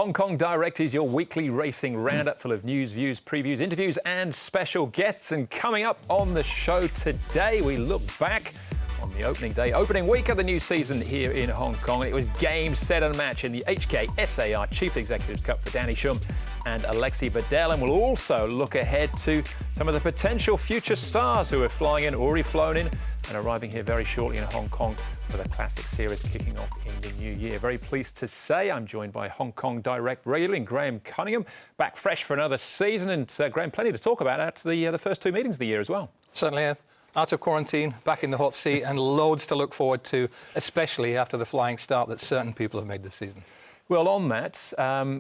Hong Kong Direct is your weekly racing roundup full of news, views, previews, interviews and special guests. And coming up on the show today, we look back on the opening day, opening week of the new season here in Hong Kong. It was game, set and match in the HKSAR Chief Executives Cup for Danny Shum and Alexei Badel. And we'll also look ahead to some of the potential future stars who are flying in, already flown in, and arriving here very shortly in Hong Kong for the Classic Series kicking off in the new year. Very pleased to say I'm joined by Hong Kong Direct regular Graham Cunningham, back fresh for another season. And Graham, plenty to talk about after the first two meetings of the year as well. Certainly, out of quarantine, back in the hot seat, and loads to look forward to, especially after the flying start that certain people have made this season. Well, on that,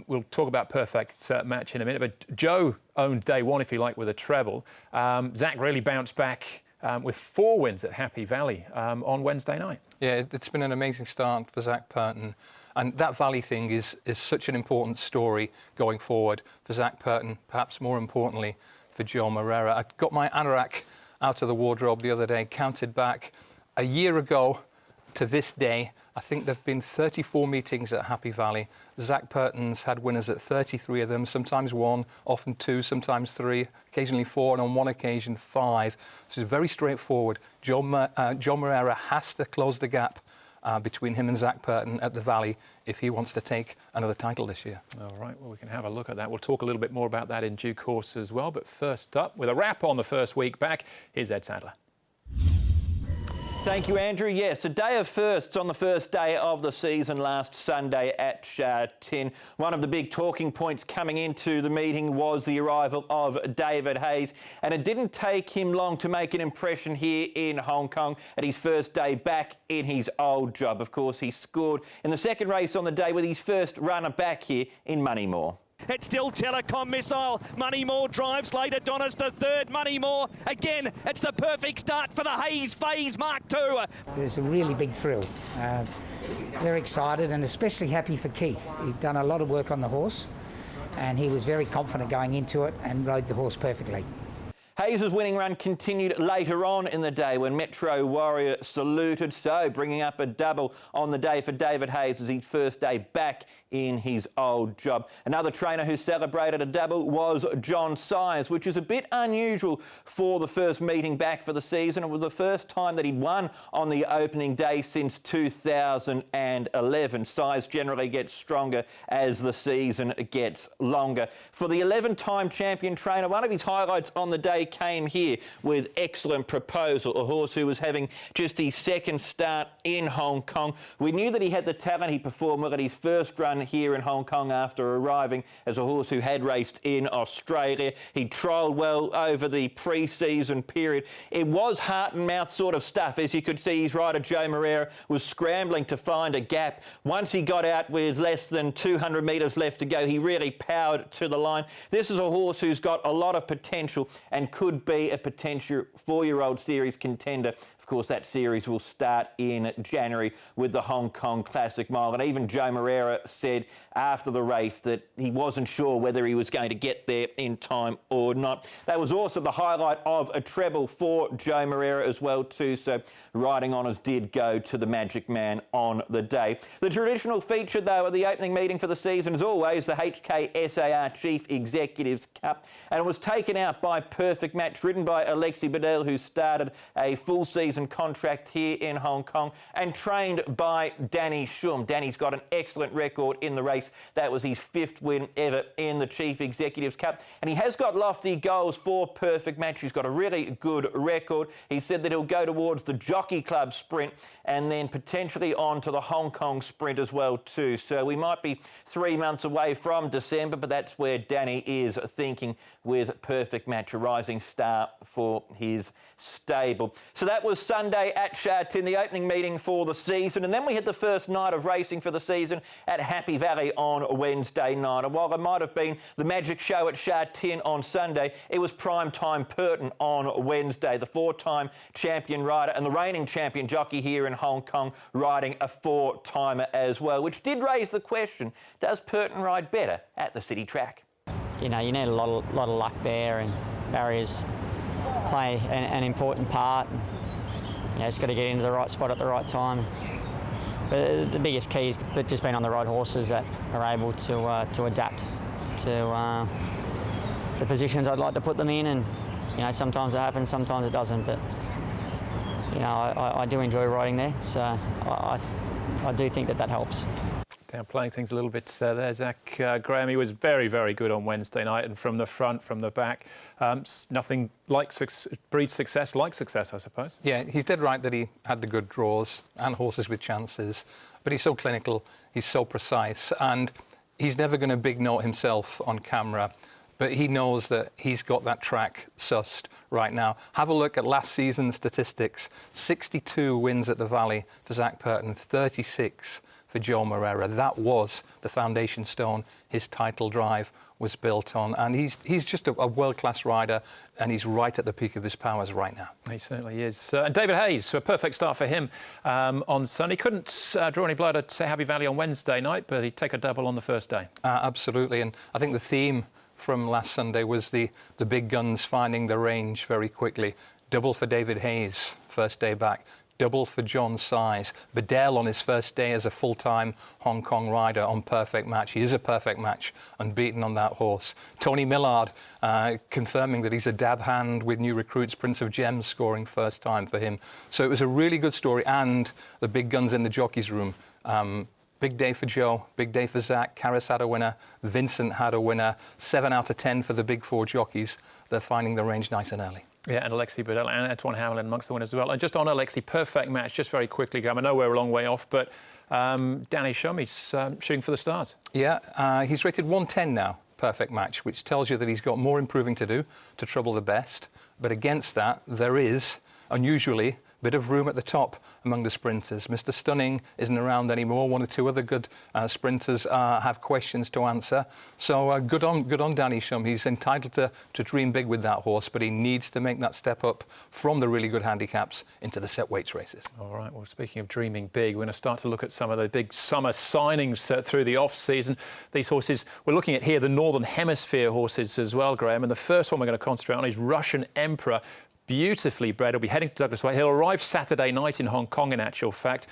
we'll talk about perfect match in a minute, but Joe owned day one, if you like, with a treble. Zach really bounced back with 4 wins at Happy Valley on Wednesday night. Yeah, it's been an amazing start for Zach Purton. And that Valley thing is such an important story going forward for Zach Purton, perhaps more importantly for Joe Moreira. I got my anorak out of the wardrobe the other day, counted back a year ago to this day. I think there have been 34 meetings at Happy Valley. Zach Purton's had winners at 33 of them, sometimes 1, often 2, sometimes 3, occasionally 4, and on one occasion 5. So it's very straightforward. Joe Moreira has to close the gap between him and Zach Purton at the Valley if he wants to take another title this year. All right, well, we can have a look at that. We'll talk a little bit more about that in due course as well. But first up, with a wrap on the first week back, here's Ed Sadler. Thank you, Andrew. Yes, a day of firsts on the first day of the season last Sunday at Sha Tin. One of the big talking points coming into the meeting was the arrival of David Hayes, and it didn't take him long to make an impression here in Hong Kong at his first day back in his old job. Of course, he scored in the second race on the day with his first runner back here in Moneymore. It's still Telecom Missile. Moneymore drives late. Adonis to third. Moneymore again. It's the perfect start for the Hayes Phase Mark II. There's a really big thrill. Very excited and especially happy for Keith. He'd done a lot of work on the horse and he was very confident going into it and rode the horse perfectly. Hayes' winning run continued later on in the day when Metro Warrior saluted, so bringing up a double on the day for David Hayes as his first day back in his old job. Another trainer who celebrated a double was John Sires, which is a bit unusual for the first meeting back for the season. It was the first time that he'd won on the opening day since 2011. Sires generally gets stronger as the season gets longer. For the 11-time champion trainer, one of his highlights on the day came here with Excellent Proposal, a horse who was having just his second start in Hong Kong. We knew that he had the talent. He performed well at his first run here in Hong Kong after arriving as a horse who had raced in Australia. He trialled well over the pre-season period. It was heart and mouth sort of stuff. As you could see, his rider Joe Moreira was scrambling to find a gap. Once he got out with less than 200 metres left to go, he really powered to the line. This is a horse who's got a lot of potential and could be a potential 4-year-old series contender. Of course, that series will start in January with the Hong Kong Classic Mile. And even Joe Moreira said after the race that he wasn't sure whether he was going to get there in time or not. That was also the highlight of a treble for Joe Moreira as well too. So riding honours did go to the Magic Man on the day. The traditional feature though of the opening meeting for the season is always the HKSAR Chief Executives Cup, and it was taken out by Perfect Match, ridden by Alexei Badel, who started a full season contract here in Hong Kong and trained by Danny Shum. Danny's got an excellent record in the race. That was his 5th win ever in the Chief Executives Cup, and he has got lofty goals for Perfect Match. He's got a really good record. He said that he'll go towards the Jockey Club Sprint and then potentially on to the Hong Kong Sprint as well too. So we might be 3 months away from December, but that's where Danny is thinking with Perfect Match, a rising star for his stable. So that was Sunday at Sha Tin, the opening meeting for the season. And then we had the first night of racing for the season at Happy Valley on Wednesday night. And while it might have been the magic show at Sha Tin on Sunday, it was prime time Purton on Wednesday. The 4-time champion rider and the reigning champion jockey here in Hong Kong riding a 4-timer as well, which did raise the question, does Purton ride better at the city track? You know, you need a lot of luck there, and barriers play an important part. You know, it's got to get into the right spot at the right time. But the biggest key is just being on the right horses that are able to adapt to the positions I'd like to put them in, and you know, sometimes it happens, sometimes it doesn't. But you know, I do enjoy riding there, so I do think that helps. Downplaying things a little bit there, Zach. Graham, he was very, very good on Wednesday night, and from the front, from the back, nothing like breeds success like success, I suppose. Yeah, he's dead right that he had the good draws and horses with chances, but he's so clinical, he's so precise, and he's never going to big note himself on camera, but he knows that he's got that track sussed right now. Have a look at last season's statistics. 62 wins at the Valley for Zach Purton, 36 for Joe Moreira. That was the foundation stone his title drive was built on, and he's just a world-class rider, and he's right at the peak of his powers right now. He certainly is. And David Hayes, a perfect start for him on Sunday. Couldn't draw any blood at Happy Valley on Wednesday night, but he'd take a double on the first day. Absolutely, and I think the theme from last Sunday was the big guns finding the range very quickly. Double for David Hayes, first day back. Double for John Size. Bedell on his first day as a full-time Hong Kong rider on Perfect Match. He is a perfect match, unbeaten on that horse. Tony Millard confirming that he's a dab hand with new recruits. Prince of Gems scoring first time for him. So it was a really good story, and the big guns in the jockeys room. Big day for Joe, big day for Zach. Karras had a winner, Vincent had a winner. 7 out of 10 for the big four jockeys. They're finding the range nice and early. Yeah, and Alexi Bedell and Antoine Hamlin amongst the winners as well. And just on Alexi, perfect match, just very quickly, I know we're a long way off, but Danny Shumi's shooting for the stars. Yeah, he's rated 110 now, perfect match, which tells you that he's got more improving to do to trouble the best. But against that, there is, unusually, a bit of room at the top among the sprinters. Mr. Stunning isn't around anymore. 1 or 2 other good sprinters have questions to answer. So good on Danny Shum. He's entitled to dream big with that horse, but he needs to make that step up from the really good handicaps into the set weights races. All right, well, speaking of dreaming big, we're going to start to look at some of the big summer signings through the off-season. These horses, we're looking at here the Northern Hemisphere horses as well, Graham, and the first one we're going to concentrate on is Russian Emperor. Beautifully bred. He'll be heading to Douglas White. He'll arrive Saturday night in Hong Kong, in actual fact.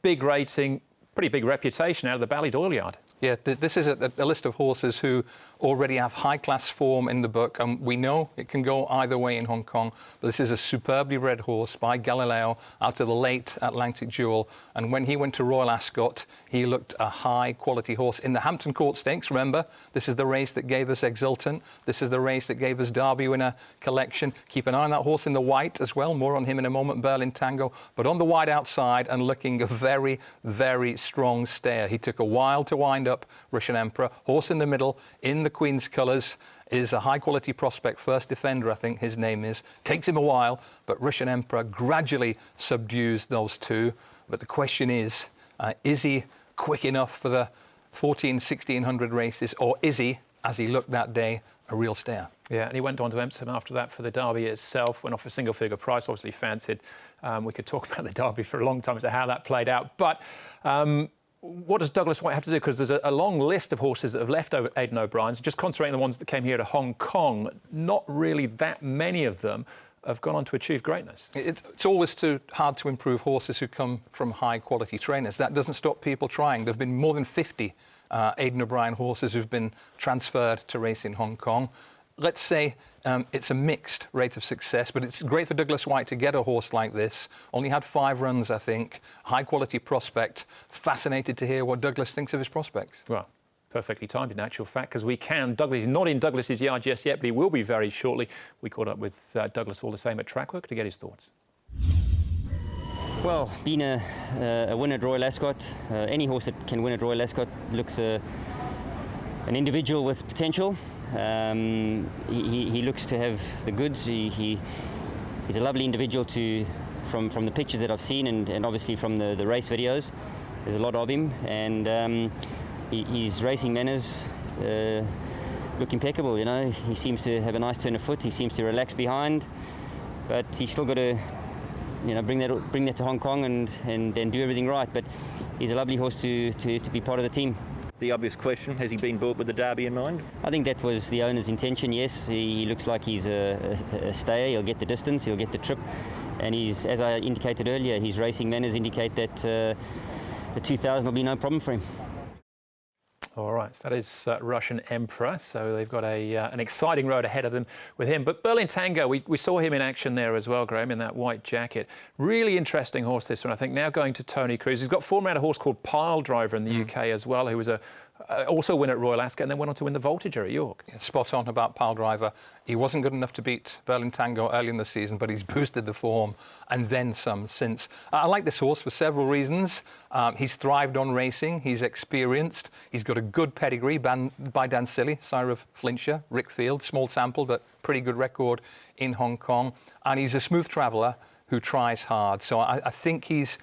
Big rating, pretty big reputation out of the Ballydoyle yard. Yeah, this is a list of horses who already have high-class form in the book, and we know it can go either way in Hong Kong, but this is a superbly bred horse by Galileo out of the late Atlantic Jewel, and when he went to Royal Ascot, he looked a high-quality horse. In the Hampton Court Stakes, remember, this is the race that gave us Exultant, this is the race that gave us Derby Winner Collection. Keep an eye on that horse in the white as well, more on him in a moment, Berlin Tango, but on the white outside and looking a very, very strong stayer. He took a while to wind up Russian Emperor. Horse in the middle, in the Queen's colours, is a high-quality prospect, first defender, I think his name is. Takes him a while, but Russian Emperor gradually subdues those two. But the question is he quick enough for the 1,1600 races, or is he, as he looked that day, a real stayer? Yeah, and he went on to Epsom after that for the Derby itself, went off a single-figure price, obviously fancied. We could talk about the Derby for a long time as to how that played out. But what does Douglas White have to do? Because there's a long list of horses that have left over Aidan O'Brien's. Just concentrating on the ones that came here to Hong Kong, not really that many of them have gone on to achieve greatness. It's always too hard to improve horses who come from high-quality trainers. That doesn't stop people trying. There have been more than 50 Aidan O'Brien horses who've been transferred to race in Hong Kong. Let's say it's a mixed rate of success, but it's great for Douglas White to get a horse like this. Only had 5 runs, I think. High-quality prospect. Fascinated to hear what Douglas thinks of his prospects. Well, perfectly timed in actual fact, because Douglas is not in Douglas's yard just yet, but he will be very shortly. We caught up with Douglas all the same at Trackwork to get his thoughts. Well, being a winner at Royal Ascot, any horse that can win at Royal Ascot looks an individual with potential. He looks to have the goods. He's a lovely individual from the pictures that I've seen and obviously from the race videos. There's a lot of him, and his racing manners look impeccable. You know, he seems to have a nice turn of foot. He seems to relax behind, but he's still got to, you know, bring that to Hong Kong and do everything right. But he's a lovely horse to be part of the team. The obvious question, has he been bought with the Derby in mind? I think that was the owner's intention, yes. He looks like he's a stayer. He'll get the distance, he'll get the trip. And as I indicated earlier, his racing manners indicate that the 2000 will be no problem for him. All right, so that is Russian Emperor. So they've got an exciting road ahead of them with him. But Berlin Tango, we saw him in action there as well, Graham, in that white jacket. Really interesting horse, this one, I think. Now going to Tony Cruz. He's got form around a horse called Pile Driver in the UK as well, who was also a winner at Royal Ascot and then went on to win the Voltager at York. Yeah, spot on about Pile Driver. He wasn't good enough to beat Berlin Tango early in the season, but he's boosted the form and then some since. I like this horse for several reasons. He's thrived on racing. He's experienced. He's got a good pedigree by Dan Silly, sire of Flintshire, Rickfield. Small sample, but pretty good record in Hong Kong. And he's a smooth traveller who tries hard. So I think he's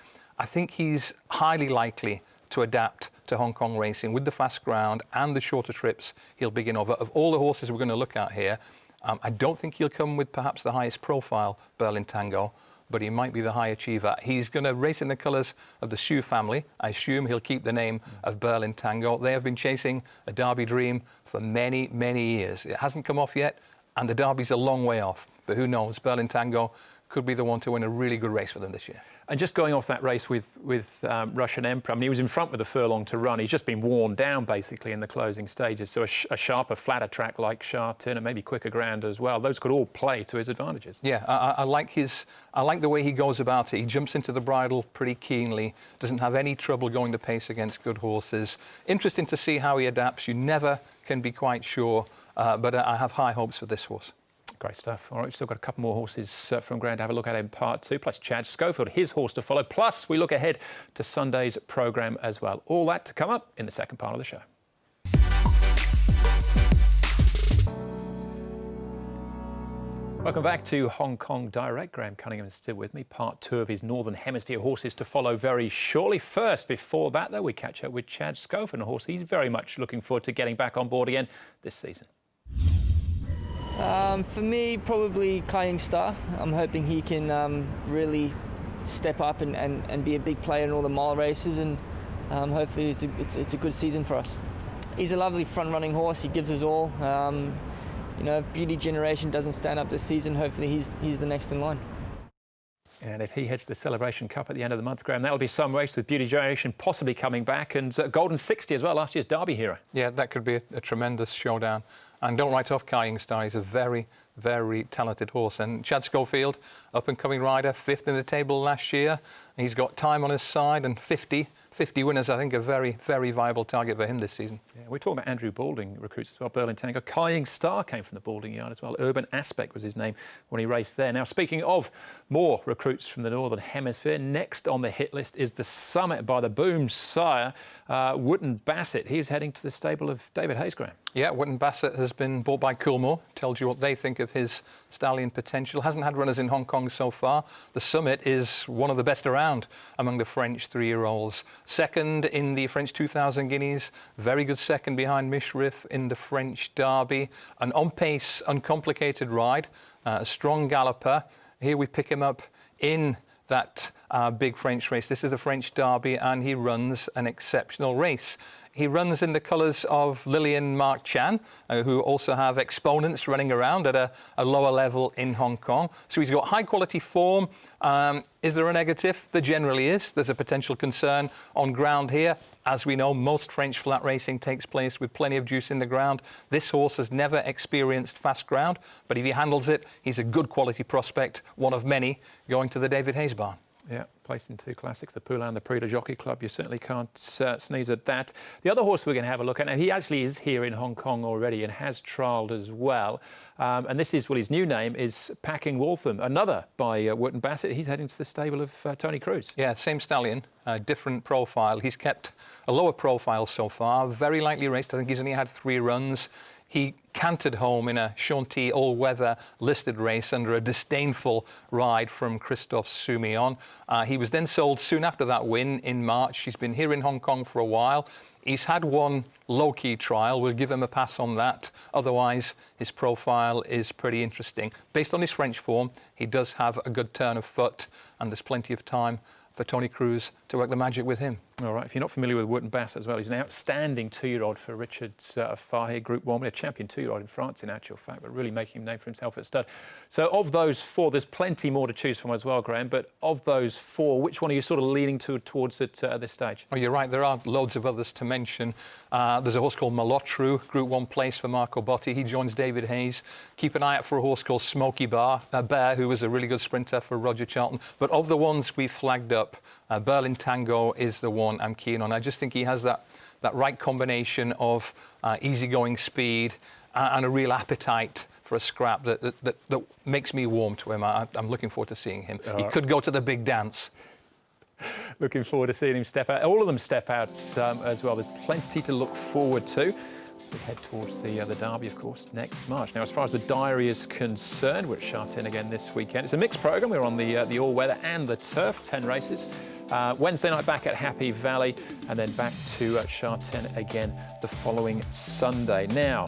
highly likely to adapt to Hong Kong racing with the fast ground and the shorter trips he'll begin over. Of all the horses we're going to look at here, I don't think he'll come with perhaps the highest profile Berlin Tango, but he might be the high achiever. He's going to race in the colours of the Sue family. I assume he'll keep the name of Berlin Tango. They have been chasing a Derby dream for many, many years. It hasn't come off yet, and the Derby's a long way off. But who knows? Berlin Tango could be the one to win a really good race for them this year. And just going off that race with Russian Emperor, I mean, he was in front with a furlong to run. He's just been worn down, basically, in the closing stages. So a sharper, flatter track like Sharton and maybe quicker ground as well, those could all play to his advantages. Yeah, I like the way he goes about it. He jumps into the bridle pretty keenly, doesn't have any trouble going to pace against good horses. Interesting to see how he adapts. You never can be quite sure, but I have high hopes for this horse. Great stuff. All right, we've still got a couple more horses from Grant to have a look at in part 2, plus Chad Schofield, his horse to follow. Plus, we look ahead to Sunday's programme as well. All that to come up in the second part of the show. Welcome back to Hong Kong Direct. Graham Cunningham is still with me. Part 2 of his Northern Hemisphere horses to follow very shortly. First, before that, though, we catch up with Chad Schofield, a horse he's very much looking forward to getting back on board again this season. For me, probably Kying Star. I'm hoping he can really step up and be a big player in all the mile races, and hopefully it's a good season for us. He's a lovely front-running horse. He gives us all. You know, if Beauty Generation doesn't stand up this season, hopefully he's the next in line. And if he heads to the Celebration Cup at the end of the month, Graham, that'll be some race with Beauty Generation possibly coming back, and Golden 60 as well, last year's Derby hero. Yeah, that could be a tremendous showdown. And don't write off Kying Star. He's a very, very talented horse. And Chad Schofield, up-and-coming rider, 5th in the table last year. He's got time on his side, and 50 winners, I think, a very, very viable target for him this season. Yeah, we're talking about Andrew Balding recruits as well. Berlin Tango. Kying Star came from the Balding yard as well. Urban Aspect was his name when he raced there. Now, speaking of more recruits from the Northern Hemisphere, next on the hit list is the Summit by the Boom sire, Wootton Bassett. He's heading to the stable of David Hayes-Graham. Yeah, Wootton Bassett has been bought by Coolmore. Tells you what they think of his stallion potential. Hasn't had runners in Hong Kong so far. The Summit is one of the best around among the French 3-year-olds. Second in the French 2000 Guineas. Very good second behind Mishrif in the French Derby. An on-pace, uncomplicated ride. A strong galloper. Here we pick him up in that big French race. This is the French Derby, and he runs an exceptional race. He runs in the colours of Lillian Mark Chan, who also have exponents running around at a lower level in Hong Kong. So he's got high-quality form. Is there a negative? There generally is. There's a potential concern on ground here. As we know, most French flat racing takes place with plenty of juice in the ground. This horse has never experienced fast ground, but if he handles it, he's a good quality prospect, one of many, going to the David Hayes barn. Yeah, placed in 2 classics, the Poulain and the Prix de Jockey Club. You certainly can't sneeze at that. The other horse we're going to have a look at, now he actually is here in Hong Kong already and has trialled as well. And this is, well, his new name is Packing Waltham, another by Wootton Bassett. He's heading to the stable of Tony Cruz. Yeah, same stallion, different profile. He's kept a lower profile so far, very lightly raced. I think he's only had 3 runs. He cantered home in a Chantilly all-weather listed race under a disdainful ride from Christophe Soumillon. He was then sold soon after that win in March. He's been here in Hong Kong for a while. He's had one low-key trial. We'll give him a pass on that. Otherwise, his profile is pretty interesting. Based on his French form, he does have a good turn of foot, and there's plenty of time for Tony Cruz to work the magic with him. All right, if you're not familiar with Wootton Bassett as well, he's an outstanding 2-year-old for Richard Fahey, Group 1, a champion 2-year-old in France in actual fact, but really making a name for himself at stud. So of those 4, there's plenty more to choose from as well, Graham, but of those 4, which one are you sort of leaning towards at this stage? Oh, you're right, there are loads of others to mention. There's a horse called Malotru, Group 1 place for Marco Botti. He joins David Hayes. Keep an eye out for a horse called Smoky Bear, who was a really good sprinter for Roger Charlton. But of the ones we flagged up, Berlin Tango is the one I'm keen on. I just think he has that right combination of easygoing speed and a real appetite for a scrap that makes me warm to him. I'm looking forward to seeing him. He could go to the big dance. Looking forward to seeing him step out. All of them step out as well. There's plenty to look forward to. We head towards the Derby, of course, next March. Now, as far as the diary is concerned, we're at Shartin again this weekend. It's a mixed programme. We're on the all-weather and the turf, 10 races. Wednesday night back at Happy Valley, and then back to Shartin again the following Sunday. Now,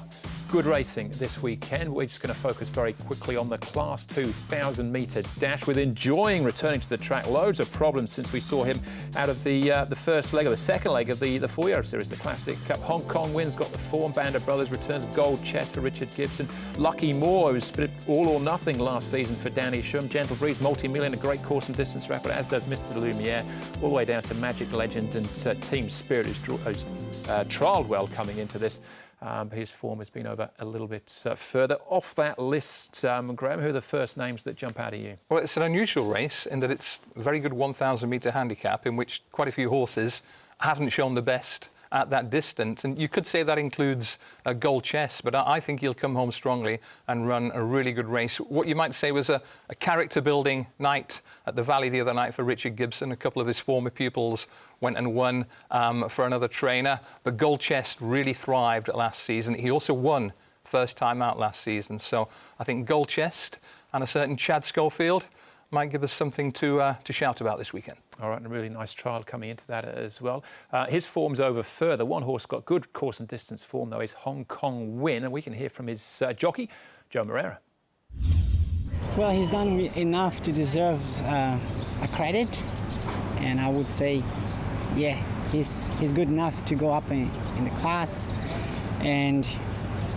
good racing this weekend. We're just going to focus very quickly on the Class 2 1,000-metre dash, with Enjoying returning to the track. Loads of problems since we saw him out of the first leg, or the second leg of the 4-year series, the Classic Cup. Hong Kong wins, got the form. Band of Brothers returns, gold chest for Richard Gibson. Lucky Moore, who split all or nothing last season for Danny Shum. Gentle Breeze, multi-million, a great course and distance record, as does Mr. Lumiere, all the way down to Magic Legend and Team Spirit, who's trialled well coming into this. His form has been over a little bit further. Off that list, Graham, who are the first names that jump out at you? Well, it's an unusual race in that it's a very good 1,000-metre handicap in which quite a few horses haven't shown the best at that distance. And you could say that includes a gold chest, but I think he'll come home strongly and run a really good race. What you might say was a character-building night at the Valley the other night for Richard Gibson. A couple of his former pupils went and won for another trainer. But gold chest really thrived last season. He also won first time out last season. So I think gold chest and a certain Chad Schofield might give us something to shout about this weekend. All right, and a really nice trial coming into that as well. His form's over further. One horse got good course and distance form, though, is Hong Kong Win, and we can hear from his jockey, Joe Moreira. Well, he's done enough to deserve a credit, and I would say, yeah, he's good enough to go up in the class, and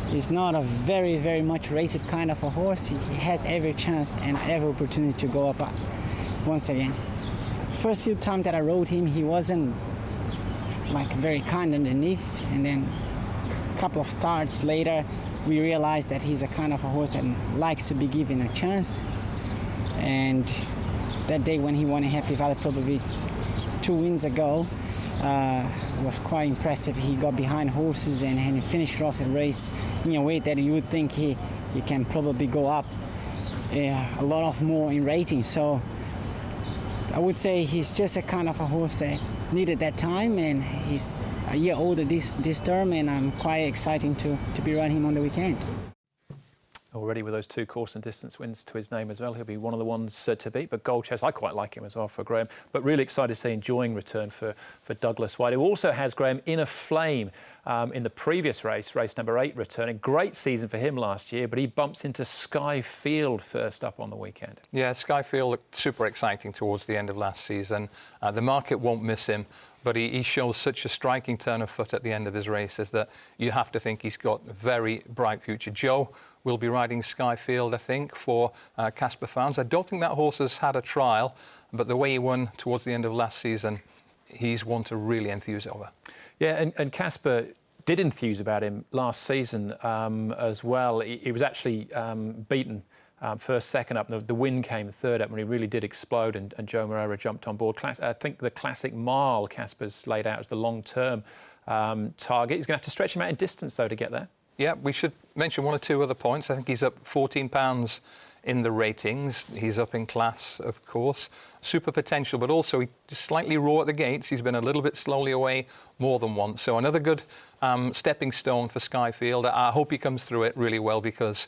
he's not a very, very much racer kind of a horse. He has every chance and every opportunity to go up once again. First few times that I rode him, he wasn't like very kind underneath, and then a couple of starts later, we realized that he's a kind of a horse that likes to be given a chance. And that day when he won in Happy Valley, probably 2 wins ago, was quite impressive. He got behind horses and he finished off a race in a way that you would think he can probably go up a lot of more in rating. So I would say he's just a kind of a horse that needed that time, and he's a year older this term, and I'm quite excited to be riding him on the weekend. Already with those 2 course and distance wins to his name as well. He'll be one of the ones to beat. But gold chest, I quite like him as well for Graham. But really excited to see Enjoying return for Douglas White, who also has Graham in a flame in the previous race number 8 returning. Great season for him last year, but he bumps into Sky Field first up on the weekend. Yeah, Sky Field looked super exciting towards the end of last season. The market won't miss him, but he shows such a striking turn of foot at the end of his races that you have to think he's got a very bright future. Joe will be riding Sky Field, I think, for Casper Farms. I don't think that horse has had a trial, but the way he won towards the end of last season, he's one to really enthuse over. Yeah, and Casper did enthuse about him last season as well. He was actually beaten first, second up. The win came third up when he really did explode, and Joe Moreira jumped on board. I think the Classic Mile Casper's laid out as the long-term target. He's going to have to stretch him out in distance, though, to get there. Yeah, we should mention 1 or 2 other points. I think he's up 14 pounds in the ratings. He's up in class, of course. Super potential, but also he's just slightly raw at the gates. He's been a little bit slowly away more than once. So another good stepping stone for Sky Field. I hope he comes through it really well, because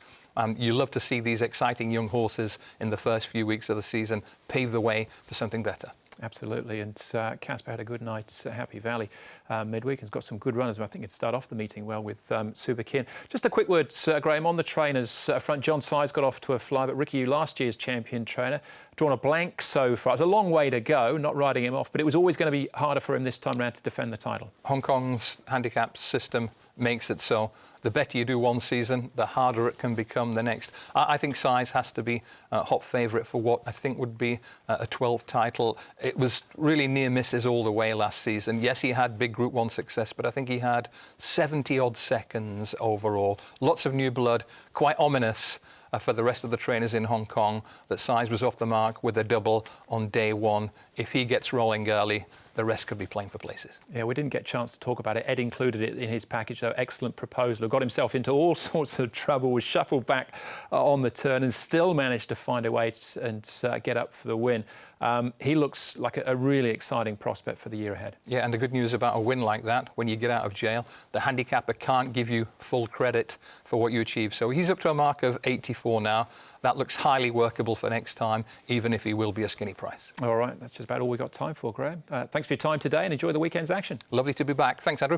you love to see these exciting young horses in the first few weeks of the season pave the way for something better. Absolutely, and Casper had a good night at Happy Valley midweek. Has got some good runners. I think he'd start off the meeting well with Super Kin. Just a quick word, Graham, on the trainers front. John Sides got off to a fly, but Ricky, last year's champion trainer, drawn a blank so far. It's a long way to go, not writing him off, but it was always going to be harder for him this time round to defend the title. Hong Kong's handicap system makes it so. The better you do one season, the harder it can become the next. I think Size has to be a hot favourite for what I think would be a 12th title. It was really near misses all the way last season. Yes, he had big Group 1 success, but I think he had 70-odd seconds overall. Lots of new blood, quite ominous for the rest of the trainers in Hong Kong that Size was off the mark with a double on day one. If he gets rolling early, the rest could be playing for places. Yeah, we didn't get a chance to talk about it. Ed included it in his package, though. Excellent proposal. Got himself into all sorts of trouble, was shuffled back on the turn and still managed to find a way and get up for the win. He looks like a really exciting prospect for the year ahead. Yeah, and the good news about a win like that, when you get out of jail, the handicapper can't give you full credit for what you achieve. So he's up to a mark of 84 now. That looks highly workable for next time, even if he will be a skinny price. All right, that's just about all we've got time for, Graham. Thanks for your time today and enjoy the weekend's action. Lovely to be back. Thanks, Andrew.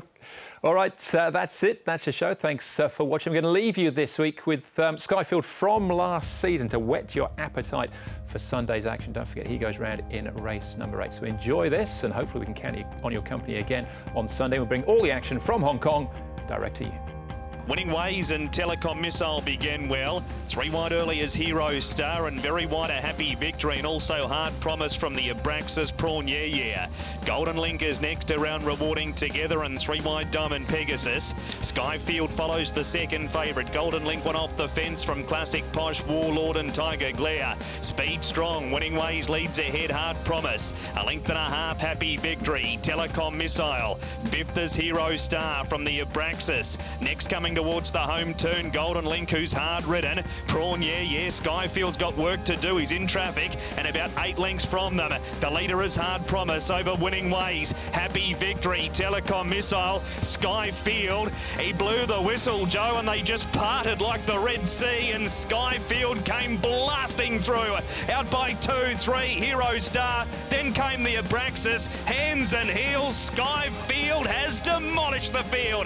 All right, that's it. That's the show. Thanks for watching. I'm going to leave you this week with Skyfield from last season to whet your appetite for Sunday's action. Don't forget, he goes round in race number 8. So enjoy this, and hopefully we can count on your company again on Sunday. We'll bring all the action from Hong Kong direct to you. Winning Ways and Telecom Missile began well. 3 wide early is Hero Star, and very wide a Happy Victory, and also Hard Promise from the Abraxas Prawn Yeah. Golden Link is next around Rewarding Together, and 3 wide Diamond Pegasus. Skyfield follows the second favourite. Golden Link went off the fence from Classic Posh, Warlord and Tiger Glare. Speed Strong, Winning Ways leads ahead, Hard Promise. A length and a half, Happy Victory. Telecom Missile. 5th is Hero Star from the Abraxas. Next coming towards the home turn, Golden Link, who's hard ridden. Prawn Yeah. Skyfield's got work to do. He's in traffic and about 8 lengths from them. The leader is Hard Promise over Winning Ways. Happy Victory, Telecom Missile, Skyfield. He blew the whistle, Joe, and they just parted like the Red Sea, and Skyfield came blasting through. Out by 2, 3, Hero Star. Then came the Abraxas. Hands and heels, Skyfield has demolished the field.